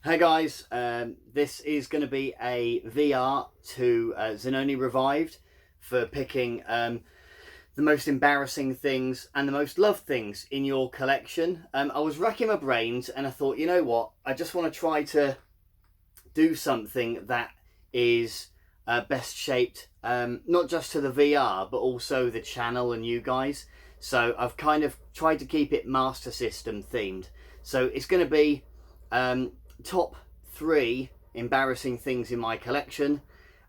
Hey guys, this is going to be a VR to Zanoni Revived for picking the most embarrassing things and the most loved things in your collection. I was racking my brains and I thought, you know what, I just want to try to do something that is best shaped, not just to the VR, but also the channel and you guys. So I've kind of tried to keep it Master System themed. So it's going to be top 3 embarrassing things in my collection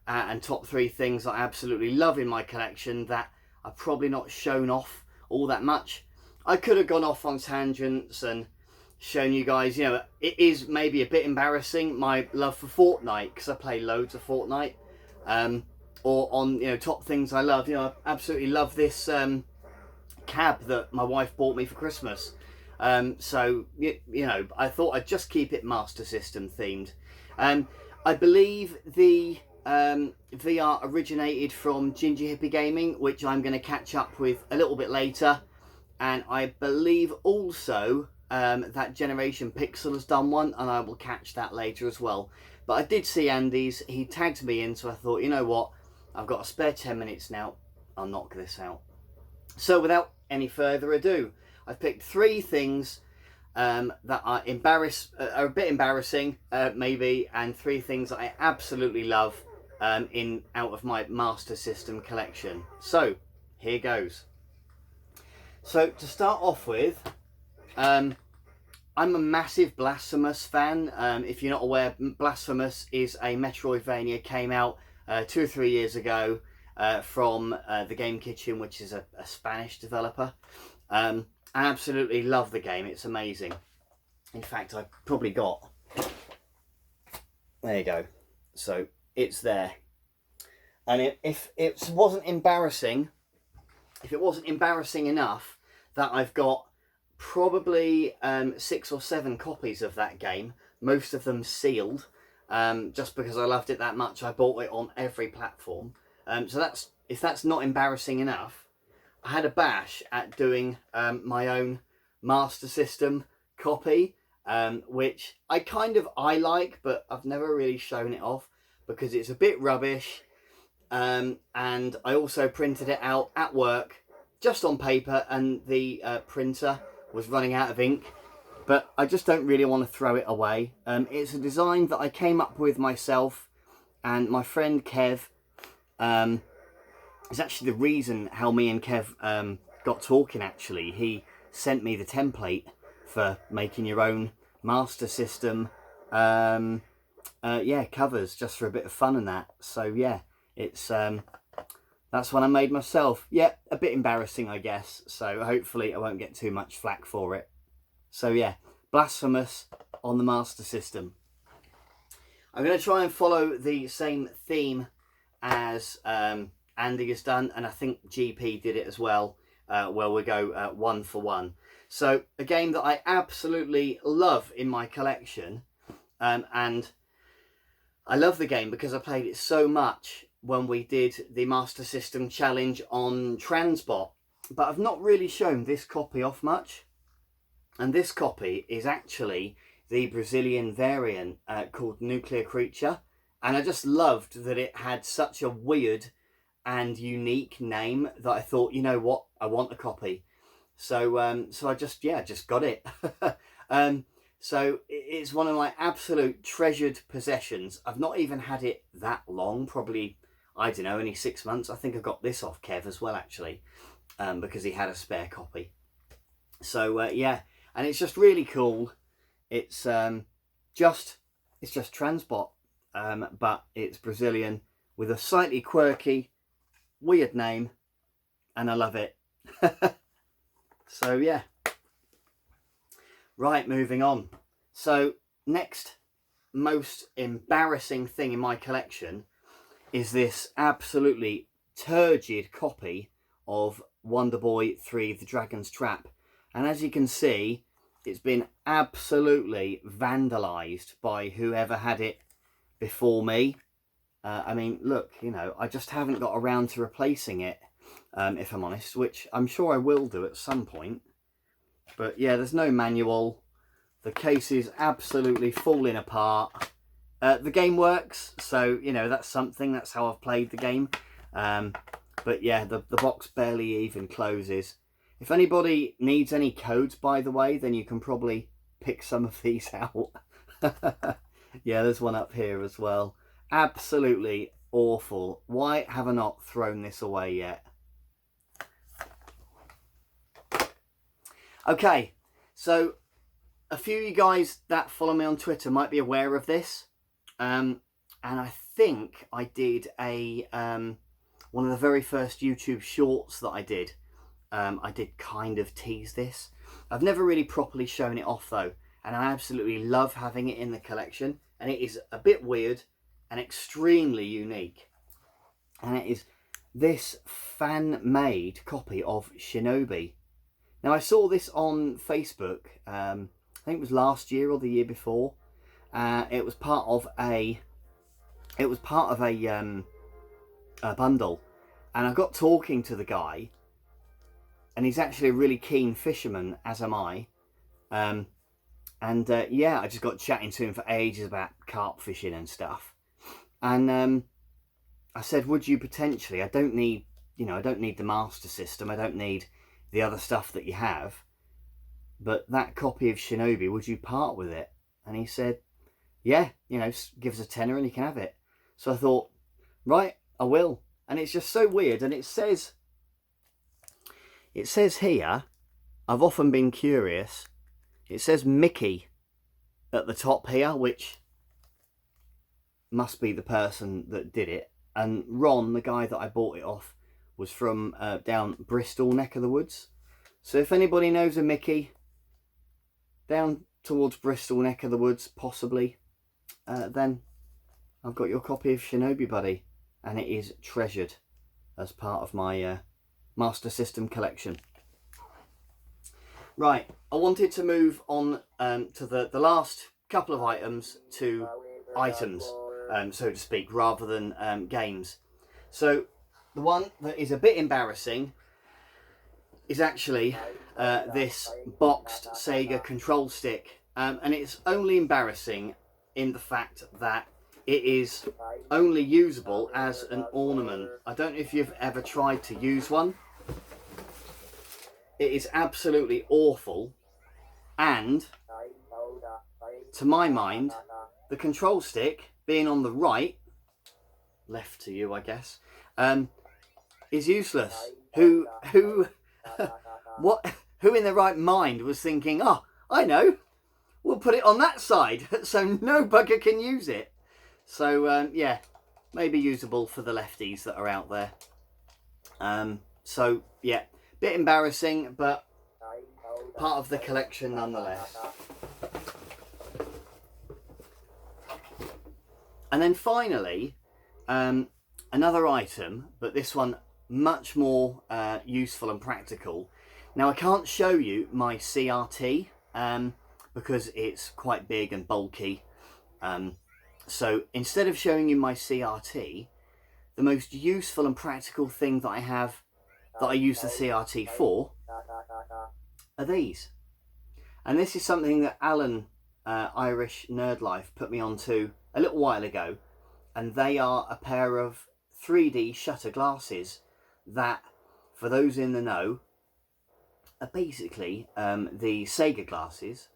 and top 3 things I absolutely love in my collection that are probably not shown off all that much. I could have gone off on tangents and shown you guys, you know, it is maybe a bit embarrassing, my love for Fortnite, because I play loads of Fortnite, or on, you know, top things I love. You know, I absolutely love this cab that my wife bought me for Christmas. So, you know, I thought I'd just keep it Master System themed. I believe the VR originated from Ginger Hippie Gaming, which I'm going to catch up with a little bit later. And I believe also that Generation Pixel has done one, and I will catch that later as well. But I did see Andy's, he tagged me in, so I thought, you know what, I've got a spare 10 minutes now, I'll knock this out. So without any further ado, I've picked 3 things that are a bit embarrassing, maybe, and 3 things that I absolutely love out of my Master System collection. So here goes. So to start off with, I'm a massive Blasphemous fan. If you're not aware, Blasphemous is a Metroidvania, came out 2 or 3 years ago from the Game Kitchen, which is a Spanish developer. I absolutely love the game, it's amazing. In fact, I've probably got, there you go, so it's there. And if it wasn't embarrassing enough that I've got probably 6 or 7 copies of that game, most of them sealed, just because I loved it that much. I bought it on every platform. So if that's not embarrassing enough, I had a bash at doing my own Master System copy, which I like, but I've never really shown it off because it's a bit rubbish. And I also printed it out at work just on paper, and the printer was running out of ink, but I just don't really want to throw it away. It's a design that I came up with myself, and my friend Kev is actually the reason how me and Kev got talking. Actually, he sent me the template for making your own Master System covers, just for a bit of fun and that. So yeah, it's that's one I made myself. Yeah, a bit embarrassing, I guess, so hopefully I won't get too much flack for it. So yeah, Blasphemous on the Master System. I'm going to try and follow the same theme as Andy has done, and I think GP did it as well, where we go 1 for 1. So a game that I absolutely love in my collection, and I love the game because I played it so much when we did the Master System challenge on Transbot, but I've not really shown this copy off much. And this copy is actually the Brazilian variant called Nuclear Creature, and I just loved that it had such a weird and unique name that I thought, you know what, I want a copy. So so I just got it. So it's one of my absolute treasured possessions. I've not even had it that long, probably, I don't know, only 6 months. I think I got this off Kev as well, actually, because he had a spare copy. So yeah, and it's just really cool. It's just Transbot, but it's Brazilian with a slightly quirky, weird name, and I love it. So yeah. Right, moving on. So next most embarrassing thing in my collection is this absolutely turgid copy of Wonder Boy 3 The Dragon's Trap. And as you can see, it's been absolutely vandalised by whoever had it before me. I mean, look, you know, I just haven't got around to replacing it, if I'm honest, which I'm sure I will do at some point. But yeah, there's no manual. The case is absolutely falling apart. The game works, so, you know, that's something. That's how I've played the game. But yeah, the box barely even closes. If anybody needs any codes, by the way, then you can probably pick some of these out. Yeah, there's one up here as well. Absolutely awful. Why have I not thrown this away yet? Okay, so a few of you guys that follow me on Twitter might be aware of this. And I think I did a one of the very first YouTube shorts that I did. I did kind of tease this. I've never really properly shown it off though, and I absolutely love having it in the collection. And it is a bit weird and extremely unique. And it is this fan-made copy of Shinobi. Now I saw this on Facebook. I think it was last year or the year before. It was part of a bundle, and I got talking to the guy, and he's actually a really keen fisherman, as am I. Yeah, I just got chatting to him for ages about carp fishing and stuff. And I said, would you potentially? I don't need the Master System. I don't need the other stuff that you have. But that copy of Shinobi, would you part with it? And he said, yeah, you know, give us a tenner and you can have it. So I thought, right, I will. And it's just so weird. And it says here, I've often been curious, it says Mickey at the top here, which must be the person that did it. And Ron, the guy that I bought it off, was from down Bristol neck of the woods. So if anybody knows a Mickey down towards Bristol neck of the woods, possibly, then I've got your copy of Shinobi, buddy, and it is treasured as part of my Master System collection. Right, I wanted to move on to the last couple of items to items, so to speak, rather than games. So the one that is a bit embarrassing is actually this boxed Sega control stick, and it's only embarrassing in the fact that it is only usable as an ornament. I don't know if you've ever tried to use one. It is absolutely awful, and to my mind, the control stick being on the right, left to you I guess, is useless. Who in their right mind was thinking, oh, I know, we'll put it on that side so no bugger can use it. So yeah, maybe usable for the lefties that are out there. So yeah, bit embarrassing, but part of the collection nonetheless. And then finally, another item, but this one much more useful and practical. Now I can't show you my CRT because it's quite big and bulky. So instead of showing you my CRT, the most useful and practical thing that I have, that I use the CRT for, are these. And this is something that Alan, Irish Nerd Life, put me onto a little while ago. And they are a pair of 3D shutter glasses that, for those in the know, are basically the Sega glasses,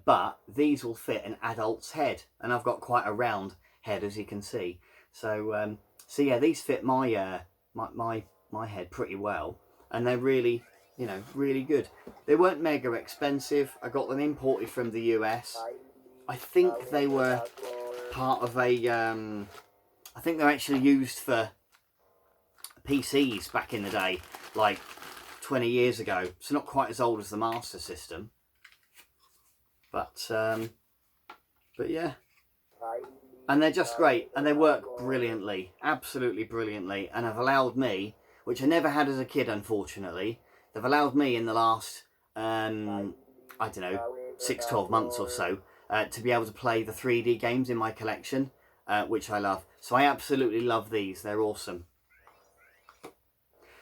but these will fit an adult's head, and I've got quite a round head, as you can see. So so yeah, these fit my my head pretty well, and they're really, you know, really good. They weren't mega expensive. I got them imported from the US. I think they were part of a I think they're actually used for PCs back in the day, like 20 years ago, so not quite as old as the Master System, but yeah, and they're just great, and they work brilliantly, absolutely brilliantly, and have allowed me, which I never had as a kid unfortunately, they've allowed me in the last I don't know, 6-12 months or so, to be able to play the 3D games in my collection, which I love. So I absolutely love these, they're awesome.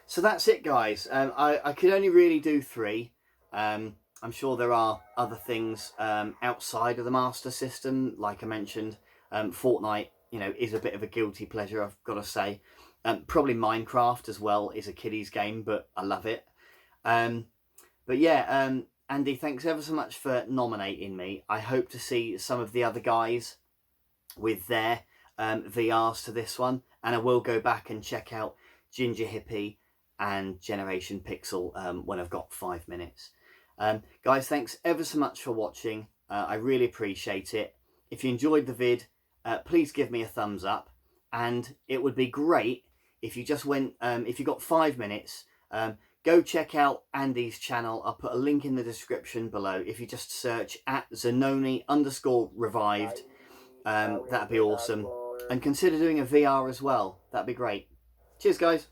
So that's it, guys. I could only really do 3. I'm sure there are other things outside of the Master System. Like I mentioned, Fortnite, you know, is a bit of a guilty pleasure, I've got to say. Probably Minecraft as well is a kiddie's game, but I love it. But yeah, Andy, thanks ever so much for nominating me. I hope to see some of the other guys with their VRs to this one, and I will go back and check out Ginger Hippie and Generation Pixel when I've got 5 minutes. Guys, thanks ever so much for watching. I really appreciate it. If you enjoyed the vid, please give me a thumbs up, and it would be great if you just went, if you got 5 minutes, go check out Andy's channel. I'll put a link in the description below. If you just search at Zanoni_revived, that'd be awesome. And consider doing a VR as well. That'd be great. Cheers, guys.